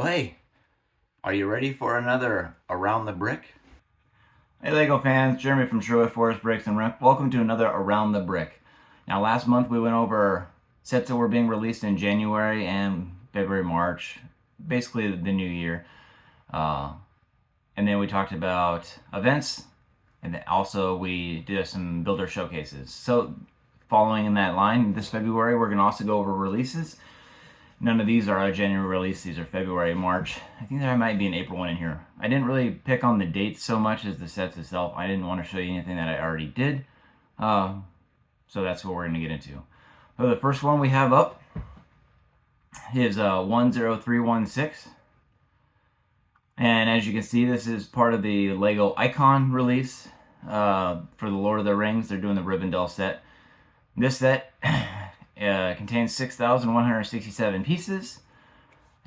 Well, hey, are you ready for another Around the Brick? Hey, Lego fans, Jeremy from Sherwood Forest Bricks and Rent. Welcome to another Around the Brick. Now, last month we went over sets that were being released in January and February, March, basically the new year. And then we talked about events, and then also we did some builder showcases. So, following in that line, this February we're going to also go over releases. None of these are a January release. These are February, March. I think there might be an April one in here. I didn't really pick on the dates so much as the sets itself. I didn't want to show you anything that I already did. So that's what we're going to get into. So the first one we have up is 10316. And as you can see, this is part of the Lego Icon release for the Lord of the Rings. They're doing the Rivendell set. This set contains 6,167 pieces,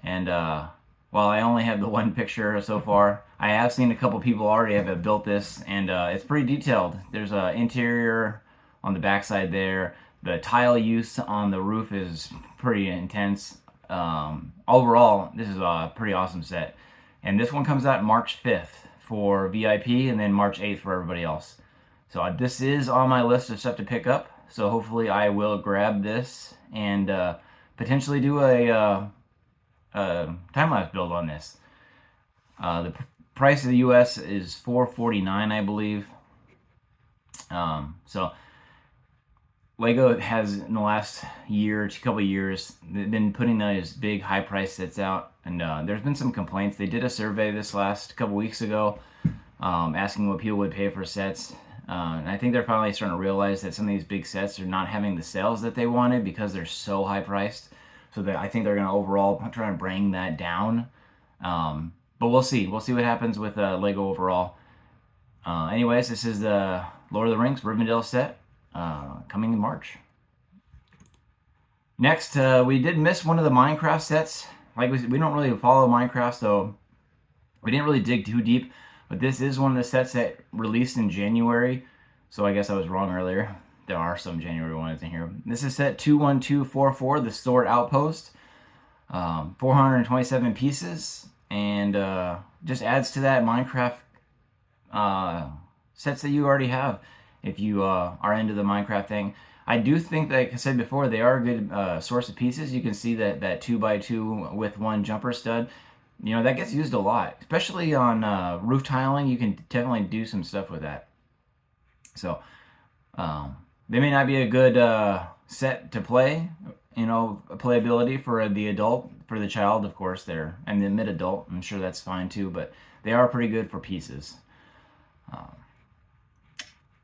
and while I only have the one picture so far, I have seen a couple people already have built this, and it's pretty detailed. There's an interior on the backside there. The tile use on the roof is pretty intense. Overall, this is a pretty awesome set, and this one comes out March 5th for VIP, and then March 8th for everybody else. So this is on my list of stuff to pick up. So hopefully I will grab this and potentially do a time-lapse build on this. The price of the US is $449, I believe. So Lego has, in the last year, couple of years, they've been putting those big high-price sets out, and there's been some complaints. They did a survey this last couple weeks ago asking what people would pay for sets. And I think they're finally starting to realize that some of these big sets are not having the sales that they wanted because they're so high priced. So that I think they're going to overall try to bring that down. But we'll see. We'll see what happens with Lego overall. Anyways, this is the Lord of the Rings Rivendell set coming in March. Next, we did miss one of the Minecraft sets. Like we don't really follow Minecraft, so we didn't really dig too deep. But this is one of the sets that released in January. So I guess I was wrong earlier. There are some January ones in here. This is set 21244, the Sword Outpost. 427 pieces. And just adds to that Minecraft sets that you already have. If you are into the Minecraft thing. I do think, like I said before, they are a good source of pieces. You can see that 2x2 with one jumper stud. You know, that gets used a lot, especially on roof tiling. You can definitely do some stuff with that. So, they may not be a good set to play, you know, playability for the adult, for the child, of course, there, and the mid-adult. I'm sure that's fine too, but they are pretty good for pieces.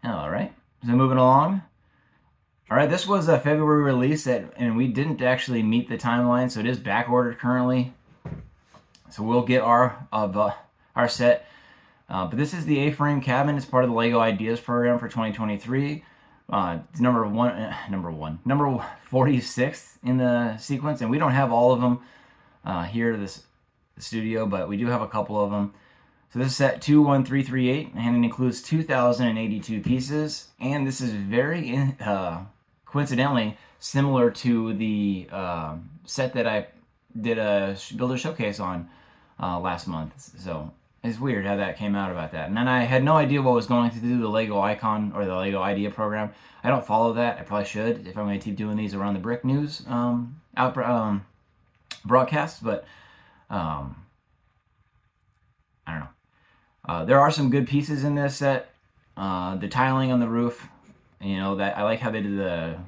All right, so moving along. All right, this was a February release, and we didn't actually meet the timeline, so it is back ordered currently. So we'll get our set. But this is the A-frame cabin. It's part of the Lego Ideas program for 2023. It's number 46 in the sequence, and we don't have all of them here at this studio, but we do have a couple of them. So this is set 21338, and it includes 2,082 pieces. And this is very coincidentally similar to the set that I did a builder showcase on last month. So it's weird how that came out about that. And then I had no idea what was going to do the Lego Icon or the Lego Idea program. I don't follow that. I probably should if I'm going to keep doing these Around the Brick news broadcasts. But I don't know. There are some good pieces in this set. The tiling on the roof, you know, that I like how they did the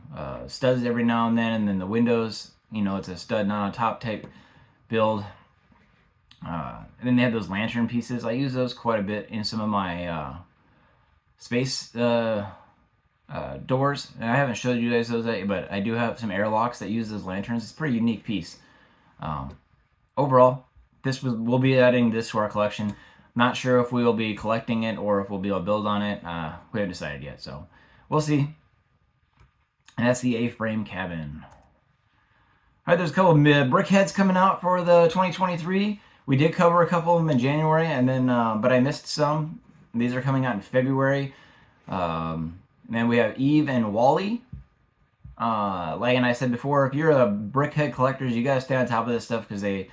studs every now and then the windows. You know, it's a stud, not a top type build. And then they have those lantern pieces. I use those quite a bit in some of my space doors. And I haven't showed you guys those, but I do have some airlocks that use those lanterns. It's a pretty unique piece. Overall, we'll be adding this to our collection. Not sure if we will be collecting it or if we'll be able to build on it. We haven't decided yet, so we'll see. And that's the A-frame cabin. All right, there's a couple of brick heads coming out for the 2023. We did cover a couple of them in January, and then but I missed some. These are coming out in February. And then we have Eve and Wally. Like I said before, if you're a brickhead collector, you gotta stay on top of this stuff because they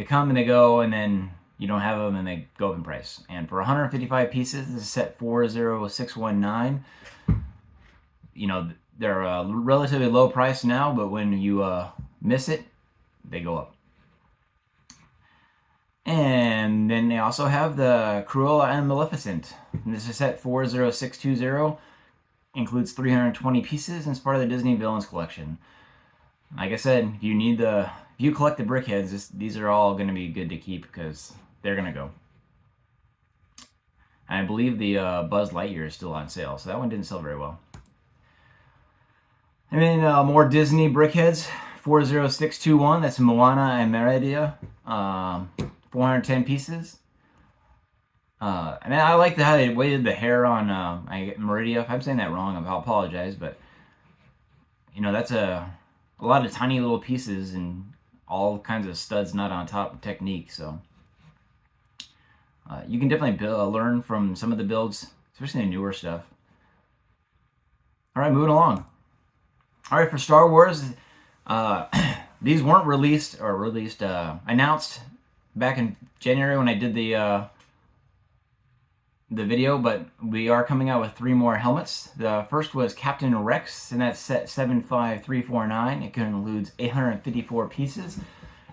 they come and they go, and then you don't have them and they go up in price. And for 155 pieces, this is set 40619. You know, they're a relatively low price now, but when you miss it, they go up. And then they also have the Cruella and Maleficent. And this is set 40620. Includes 320 pieces and it's part of the Disney Villains collection. Like I said, if you collect the brickheads, these are all going to be good to keep because they're going to go. And I believe the Buzz Lightyear is still on sale, so that one didn't sell very well. And then more Disney brickheads, 40621. That's Moana and Merida, 410 pieces. I like how they weighted the hair on Merida. If I'm saying that wrong, I'll apologize, but you know, that's a lot of tiny little pieces and all kinds of studs not on top technique. So you can definitely learn from some of the builds, especially the newer stuff. All right, moving along. All right, for Star Wars, these weren't announced back in January when I did the video, but we are coming out with 3 more helmets. The first was Captain Rex, and that's set 75349. It includes 854 pieces,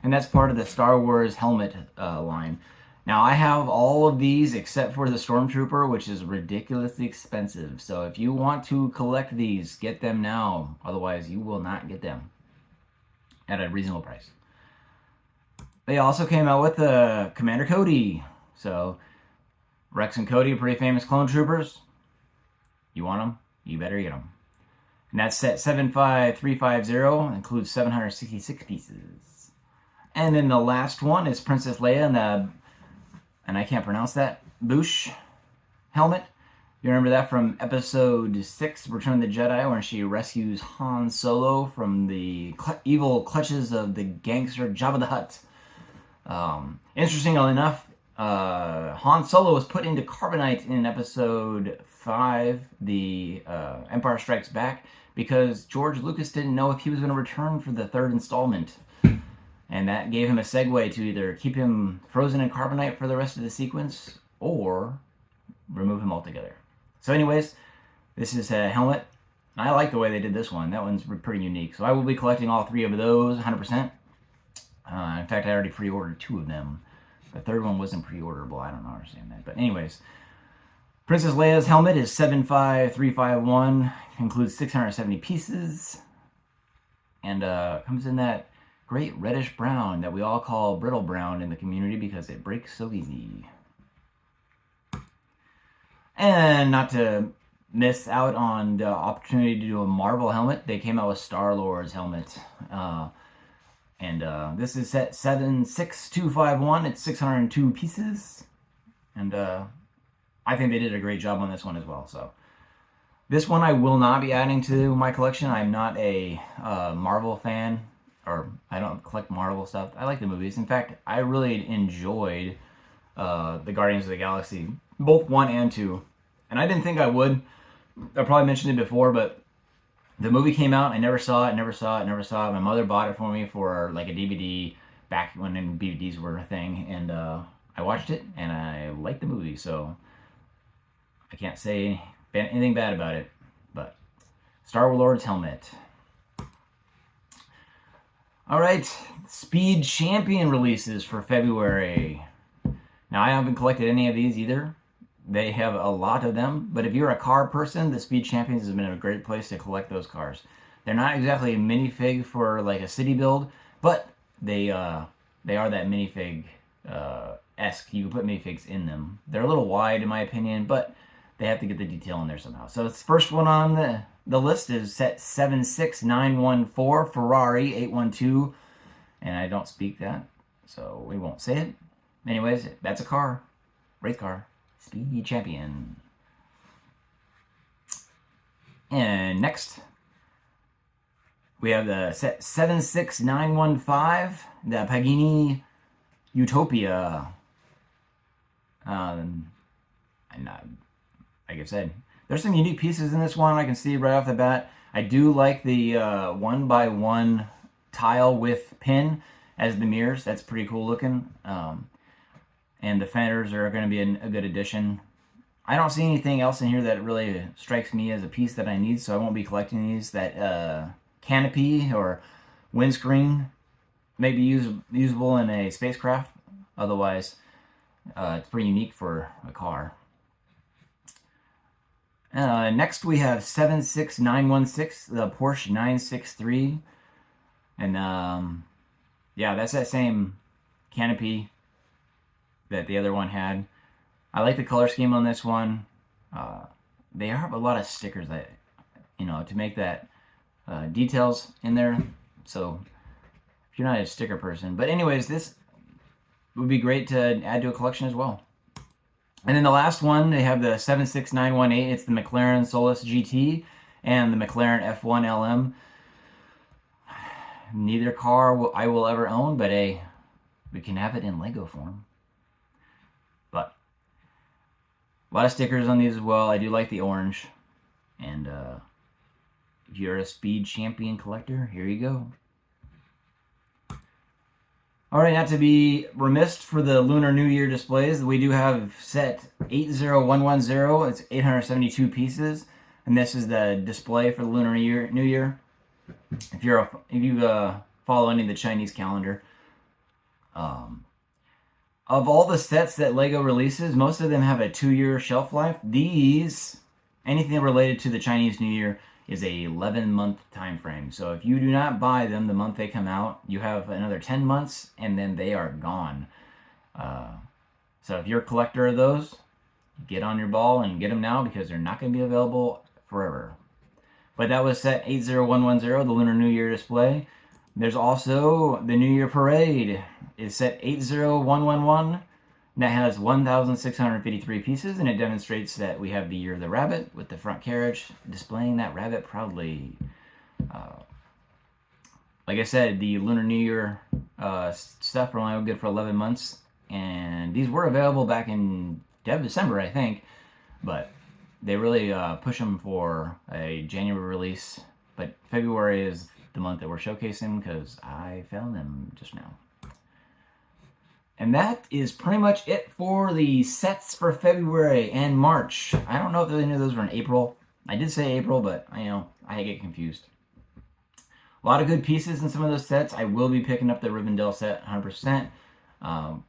and that's part of the Star Wars helmet line. Now, I have all of these except for the Stormtrooper, which is ridiculously expensive. So if you want to collect these, get them now. Otherwise, you will not get them at a reasonable price. They also came out with the Commander Cody. So Rex and Cody are pretty famous clone troopers. You want them? You better get them. And that's set 75350. Includes 766 pieces. And then the last one is Princess Leia and I can't pronounce that, Bouche helmet. You remember that from Episode 6, Return of the Jedi, where she rescues Han Solo from the evil clutches of the gangster Jabba the Hutt. Interestingly enough, Han Solo was put into carbonite in Episode 5, The Empire Strikes Back, because George Lucas didn't know if he was going to return for the 3rd installment. And that gave him a segue to either keep him frozen in carbonite for the rest of the sequence or remove him altogether. So anyways, this is a helmet. I like the way they did this one. That one's pretty unique. So I will be collecting all 3 of those, 100%. In fact, I already pre-ordered 2 of them. The 3rd one wasn't pre-orderable. I don't understand that. But anyways, Princess Leia's helmet is 75351. Includes 670 pieces. And comes in that great reddish brown that we all call brittle brown in the community because it breaks so easy. And not to miss out on the opportunity to do a Marvel helmet, they came out with Star-Lord's helmet. This is set 76251. It's 602 pieces. And I think they did a great job on this one as well. So this one I will not be adding to my collection. I'm not a Marvel fan. Or I don't collect Marvel stuff. I like the movies. In fact, I really enjoyed the Guardians of the Galaxy, both 1 and 2. And I didn't think I would. I probably mentioned it before, but the movie came out. I never saw it. My mother bought it for me for like a DVD back when DVDs were a thing. And I watched it, and I liked the movie. So I can't say anything bad about it. But Star-Lord's helmet. All right, Speed Champion releases for February. Now, I haven't collected any of these either. They have a lot of them, but if you're a car person, the Speed Champions has been a great place to collect those cars. They're not exactly a minifig for like a city build, but they are that minifig esque. You can put minifigs in them. They're a little wide in my opinion, but they have to get the detail in there somehow. So the first one on the list is set 76914, Ferrari 812, and I don't speak that, so we won't say it. Anyways, that's a car, race car, Speed Champion. And next, we have the set 76915, the Pagani Utopia. Like I said, there's some unique pieces in this one. I can see right off the bat. I do like the 1x1 tile with pin. as the mirrors. That's pretty cool looking. And the fenders are going to be a good addition. I don't see anything else in here that really strikes me as a piece that I need, so I won't be collecting these. That canopy or windscreen may be usable in a spacecraft. Otherwise, it's pretty unique for a car. Next we have 76916, the Porsche 963. And yeah, that's that same canopy that the other one had. I like the color scheme on this one. They have a lot of stickers that, to make that details in there. So if you're not a sticker person. But anyways, this would be great to add to a collection as well. And then the last one, they have the 76918. It's the McLaren Solus GT and the McLaren F1 LM. Neither car I will ever own, but we can have it in Lego form. But a lot of stickers on these as well. I do like the orange. And if you're a Speed Champion collector, here you go. Alright, not to be remiss for the Lunar New Year displays, we do have set 80110. It's 872 pieces. And this is the display for the Lunar New Year. If you follow any of the Chinese calendar, of all the sets that Lego releases, most of them have a 2-year shelf life. These, anything related to the Chinese New Year, is a 11-month time frame. So if you do not buy them the month they come out, you have another 10 months, and then they are gone. So if you're a collector of those, get on your ball and get them now, because they're not going to be available forever. But that was set 80110, the Lunar New Year display. There's also the New Year Parade is set 80111. That has 1,653 pieces, and it demonstrates that we have the Year of the Rabbit with the front carriage displaying that rabbit proudly. Like I said, the Lunar New Year stuff are only good for 11 months, and these were available back in December, I think, but they really push them for a January release. But February is the month that we're showcasing, because I found them just now. And that is pretty much it for the sets for February and March. I don't know if any of those were in April. I did say April, but I get confused. A lot of good pieces in some of those sets. I will be picking up the Rivendell set 100%.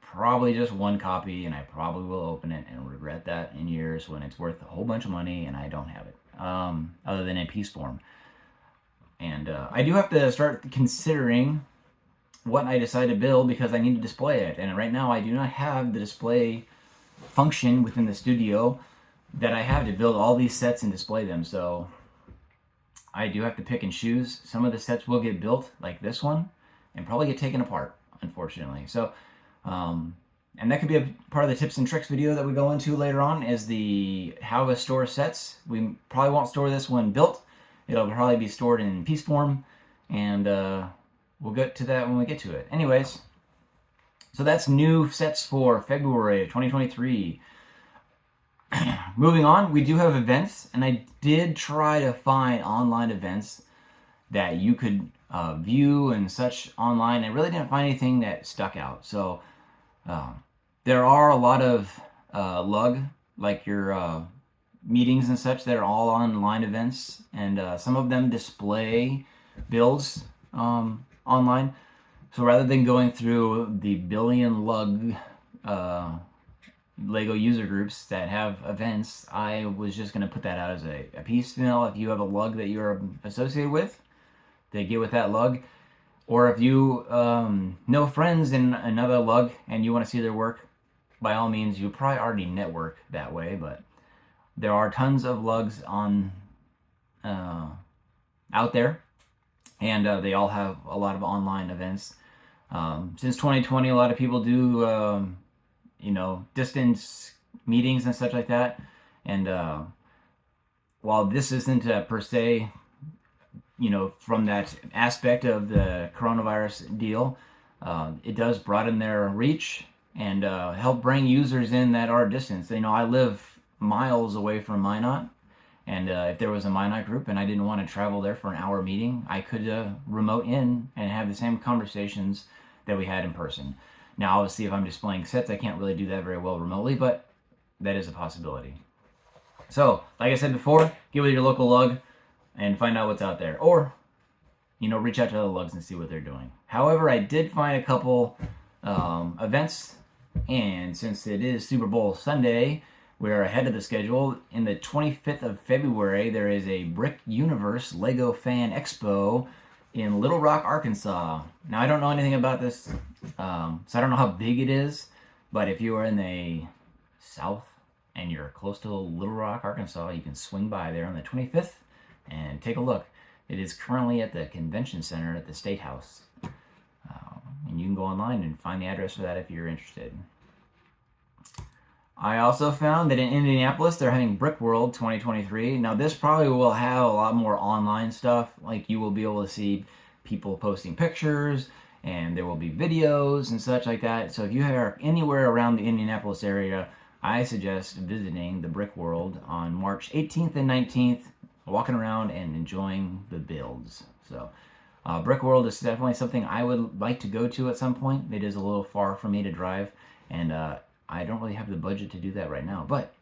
Probably just one copy, and I probably will open it and regret that in years when it's worth a whole bunch of money and I don't have it, other than in piece form. And I do have to start considering what I decide to build, because I need to display it. And right now I do not have the display function within the studio that I have to build all these sets and display them. So I do have to pick and choose. Some of the sets will get built, like this one, and probably get taken apart, unfortunately. So, and that could be a part of the tips and tricks video that we go into later on, is the how to store sets. We probably won't store this one built. It'll probably be stored in piece form, and we'll get to that when we get to it. Anyways, so that's new sets for February of 2023. Moving on, we do have events, and I did try to find online events that you could view and such online. I really didn't find anything that stuck out. So there are a lot of lug, like your meetings and such, that are all online events, and some of them display builds online. So rather than going through the billion lug Lego user groups that have events, I was just going to put that out as a piecemeal. If you have a lug that you're associated with, they get with that lug. Or if you know friends in another lug and you want to see their work, by all means, you probably already network that way, but there are tons of lugs on out there, and they all have a lot of online events. Since 2020, a lot of people do distance meetings and such like that. And while this isn't per se, from that aspect of the coronavirus deal, it does broaden their reach and help bring users in that are distant. I live miles away from Minot, and if there was a Minot group and I didn't want to travel there for an hour meeting, I could remote in and have the same conversations that we had in person. Now, obviously, if I'm displaying sets, I can't really do that very well remotely, but that is a possibility. So, like I said before, get with your local lug and find out what's out there. Or, reach out to other lugs and see what they're doing. However, I did find a couple events, and since it is Super Bowl Sunday, we're ahead of the schedule. In the 25th of February, there is a Brick Universe Lego Fan Expo in Little Rock, Arkansas. Now, I don't know anything about this, so I don't know how big it is, but if you are in the south and you're close to Little Rock, Arkansas, you can swing by there on the 25th and take a look. It is currently at the convention center at the State House. And you can go online and find the address for that if you're interested. I also found that in Indianapolis, they're having Brick World 2023. Now, this probably will have a lot more online stuff. Like, you will be able to see people posting pictures, and there will be videos and such like that. So if you are anywhere around the Indianapolis area, I suggest visiting the Brick World on March 18th and 19th, walking around and enjoying the builds. So Brick World is definitely something I would like to go to at some point. It is a little far for me to drive, and I don't really have the budget to do that right now. But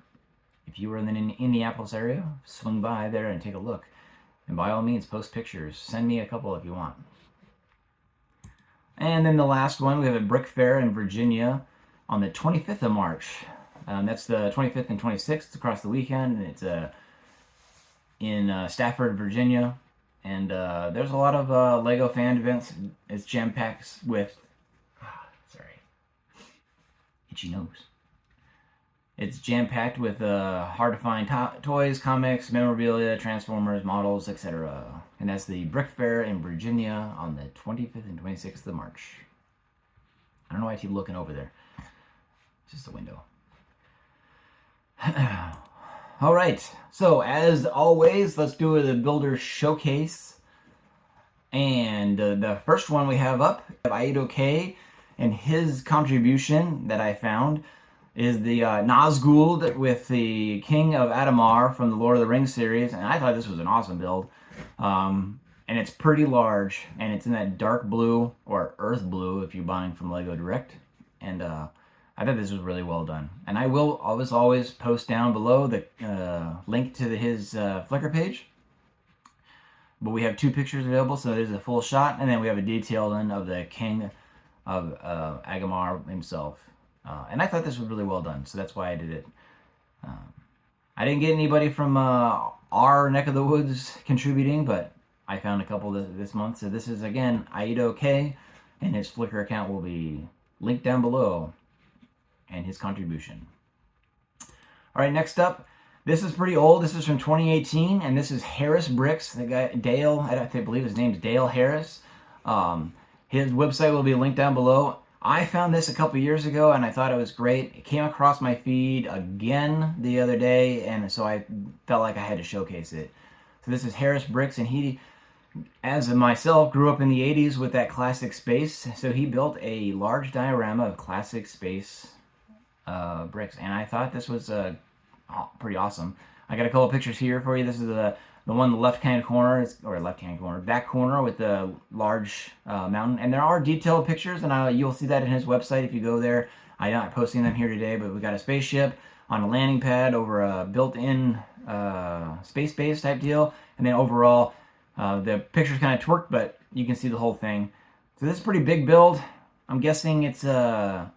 if you were in the Indianapolis area, swing by there and take a look. And by all means, post pictures. Send me a couple if you want. And then the last one, we have a Brick Fair in Virginia on the 25th of March. That's the 25th and 26th across the weekend. And it's in Stafford, Virginia. And there's a lot of Lego fan events. It's jam-packed with... itchy nose. It's jam-packed with hard-to-find toys, comics, memorabilia, Transformers, models, etc. And that's the Brick Fair in Virginia on the 25th and 26th of March. I don't know why I keep looking over there. It's just a window. All right. So, as always, let's do the Builder Showcase. And the first one we have up, Aido K, and his contribution that I found is the Nazgul with the King of Adamar from the Lord of the Rings series. And I thought this was an awesome build. And it's pretty large. And it's in that dark blue, or earth blue if you're buying from Lego Direct. And I thought this was really well done. And I will always post down below the link to his Flickr page. But we have two pictures available, so there's a full shot. And then we have a detailed one of the King of Agamar himself. And I thought this was really well done, so that's why I did it. I didn't get anybody from our neck of the woods contributing, but I found a couple this month. So this is, again, Aido K, and his Flickr account will be linked down below, and his contribution. All right, next up, this is pretty old. This is from 2018, and this is Harris Bricks. The guy, Dale, I believe his name's Dale Harris. His website will be linked down below. I found this a couple years ago, and I thought it was great. It came across my feed again the other day, and so I felt like I had to showcase it. So this is Harris Bricks, and he, as myself, grew up in the 80s with that classic space. So he built a large diorama of classic space bricks, and I thought this was pretty awesome. I got a couple pictures here for you. This is the one in the left-hand corner, back corner with the large mountain. And there are detailed pictures, and you'll see that in his website if you go there. I'm not posting them here today, but we got a spaceship on a landing pad over a built-in space base type deal. And then overall, the picture's kind of twerked, but you can see the whole thing. So this is a pretty big build. I'm guessing it's like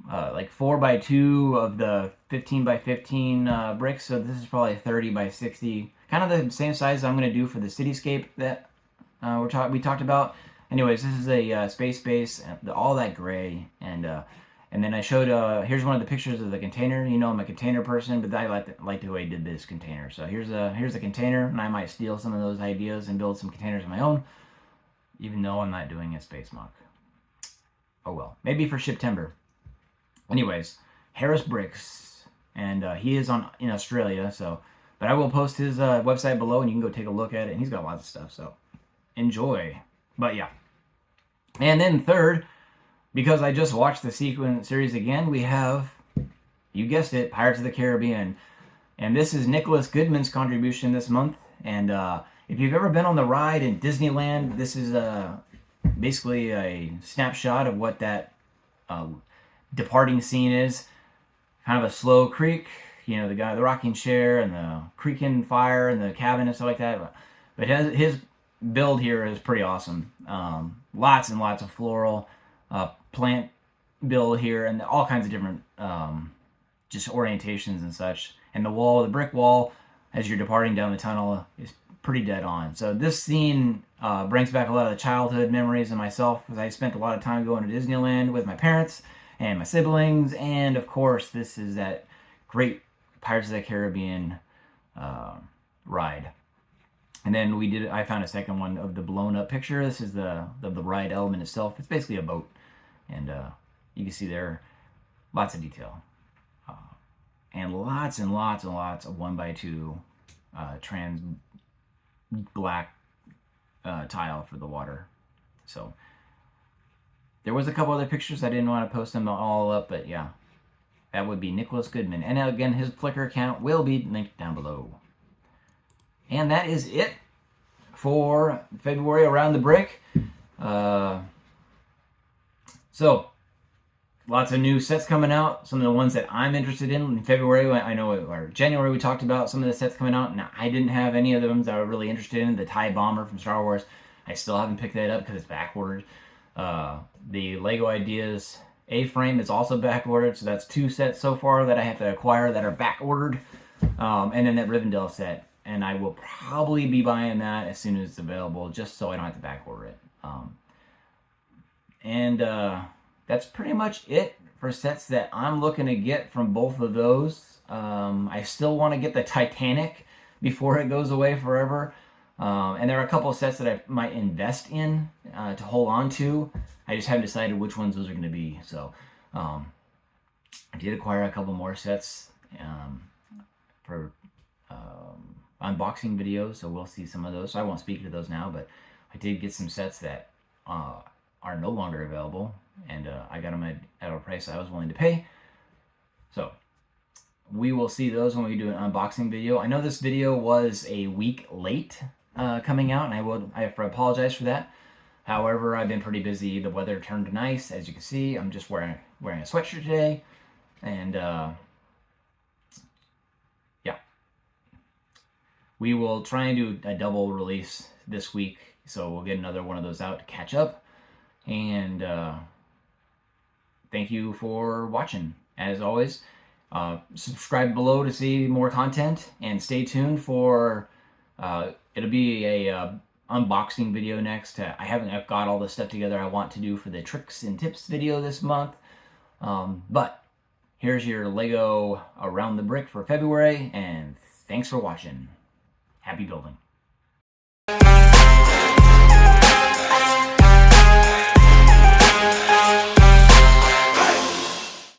4x2 of the 15x15 bricks. So this is probably 30x60. Kind of the same size I'm going to do for the cityscape that we talked about. Anyways, this is a space base, all that gray, and then I showed. Here's one of the pictures of the container. You know, I'm a container person, but I like the way he did this container. So here's a container, and I might steal some of those ideas and build some containers of my own, even though I'm not doing a space mock. Oh well, maybe for September. Anyways, Harris Bricks, and he is in Australia, so. But I will post his website below, and you can go take a look at it. And he's got lots of stuff, so enjoy. But yeah. And then third, because I just watched the series again, we have, you guessed it, Pirates of the Caribbean. And this is Nicholas Goodman's contribution this month. And if you've ever been on the ride in Disneyland, this is basically a snapshot of what that departing scene is. Kind of a slow creak, you know, the rocking chair and the creaking fire and the cabin and stuff like that. But his build here is pretty awesome. Lots and lots of floral plant build here, and all kinds of different just orientations and such. And the wall, the brick wall, as you're departing down the tunnel, is pretty dead on. So this scene brings back a lot of the childhood memories of myself, because I spent a lot of time going to Disneyland with my parents and my siblings, and of course this is that great Pirates of the Caribbean ride. And then I found a second one of the blown up picture. This is the ride element itself. It's basically a boat, and you can see there lots of detail, and lots and lots and lots of 1x2 trans black tile for the water. So there was a couple other pictures. I didn't want to post them all up, but yeah, that would be Nicholas Goodman. And again, his Flickr account will be linked down below. And that is it for February Around the Brick. So, lots of new sets coming out. Some of the ones that I'm interested in February, I know, or January, we talked about some of the sets coming out. Now, I didn't have any of the ones that I was really interested in. The TIE Bomber from Star Wars, I still haven't picked that up because it's back-ordered. The Lego Ideas A-Frame is also back-ordered, so that's 2 sets so far that I have to acquire that are back-ordered. And then that Rivendell set. And I will probably be buying that as soon as it's available, just so I don't have to back-order it. That's pretty much it for sets that I'm looking to get from both of those. I still want to get the Titanic before it goes away forever. And there are a couple of sets that I might invest in to hold on to. I just haven't decided which ones those are going to be. So I did acquire a couple more sets for unboxing videos, so we'll see some of those. So I won't speak to those now, but I did get some sets that are no longer available, and I got them at a price I was willing to pay. So we will see those when we do an unboxing video. I know this video was a week late coming out, and I have to apologize for that. However, I've been pretty busy. The weather turned nice, as you can see. I'm just wearing a sweatshirt today, and yeah, we will try and do a double release this week, so we'll get another one of those out to catch up. And thank you for watching. As always, subscribe below to see more content, and stay tuned for it'll be a unboxing video next. I haven't got all the stuff together I want to do for the tricks and tips video this month, but here's your Lego Around the Brick for February, and thanks for watching. Happy building.